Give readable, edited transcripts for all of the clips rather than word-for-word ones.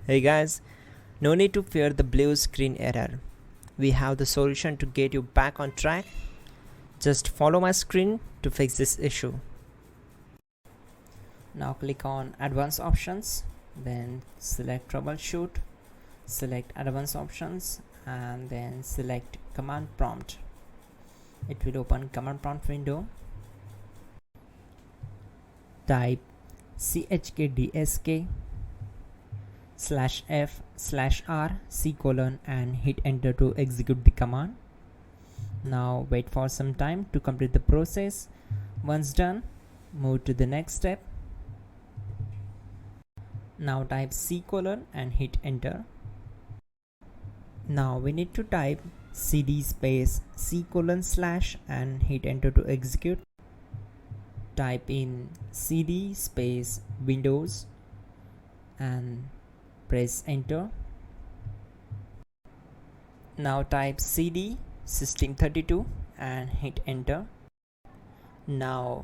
Hey guys, no need to fear the blue screen error. We have the solution to get you back on track. Just follow my screen to fix this issue. Now click on Advanced Options, then select Troubleshoot, select Advanced Options, and then select Command Prompt. It will open Command Prompt window. Type chkdsk/f/r:" and hit enter to execute the command. Now wait for some time to complete the process. Once done, move to the next step. Now type C:" and hit enter. Now we need to type cd space C:/ and hit enter to execute. Type in cd space Windows and press enter. Now type cd system32 and hit enter. Now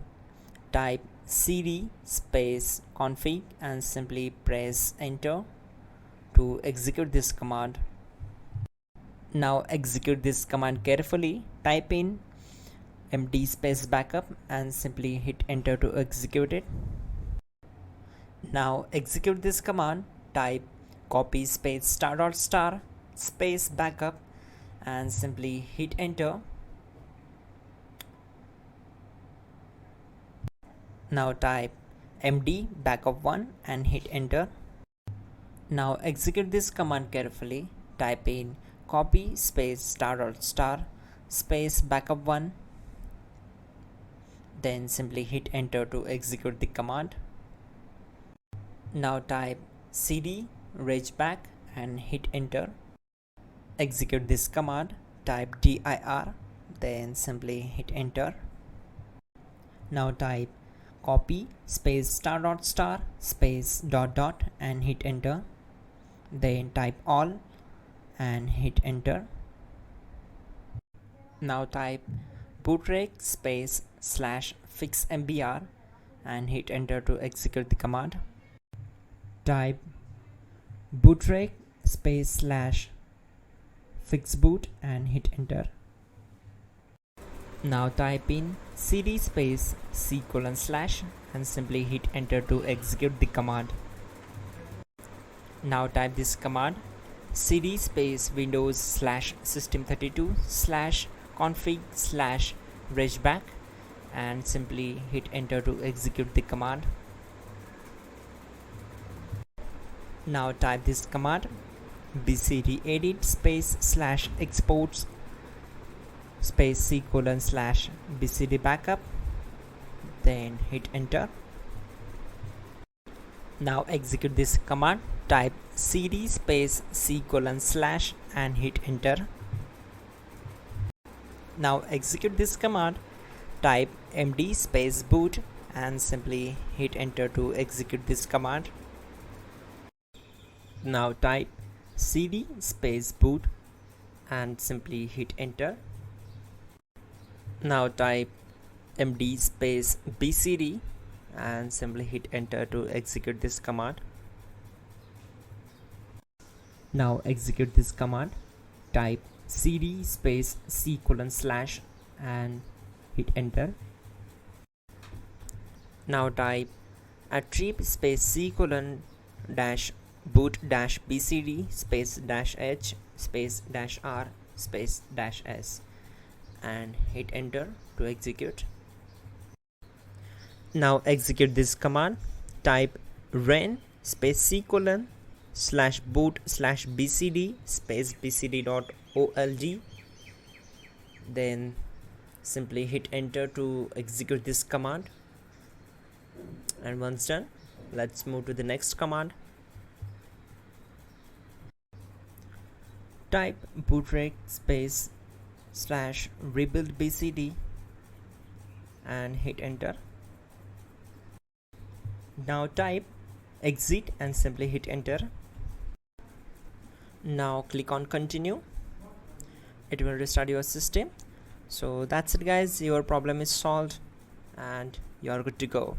type cd space config and simply press enter to execute this command. Now execute this command carefully. Type in md space backup and simply hit enter to execute it. Now execute this command. Type copy space *** space backup and simply hit enter. Now type md backup1 and hit enter. Now execute this command carefully. Type in copy space *** space backup1, then simply hit enter to execute the command. Now type cd regback and hit enter. Execute this command. Type dir, then simply hit enter. Now type copy space *** space ... and hit enter. Then type all and hit enter. Now type bootrec space /fixmbr and hit enter to execute the command. Type bootrec space /fixboot and hit enter. Now type in cd space C:/ and simply hit enter to execute the command. Now type this command cd space Windows /system32/config/regback and simply hit enter to execute the command. Now type this command bcd edit space /exports space C:/ bcd backup, then hit enter. Now execute this command. Type cd space C:/ and hit enter. Now execute this command. Type md space boot and simply hit enter to execute this command. Now type cd space boot and simply hit enter. Now type md space bcd and simply hit enter to execute this command. Now execute this command. Type cd space C:/ and hit enter. Now type attrib space C:/ boot -bcd space -h space -r space -s and hit enter to execute. Now execute this command. Type ren space C:/ /boot /bcd space bcd.old, then simply hit enter to execute this command. And once done, let's move to the next command. Type bootrec space /rebuild bcd and hit enter. Now type exit and simply hit enter. Now click on continue. It will restart your system. So that's it guys, your problem is solved and you are good to go.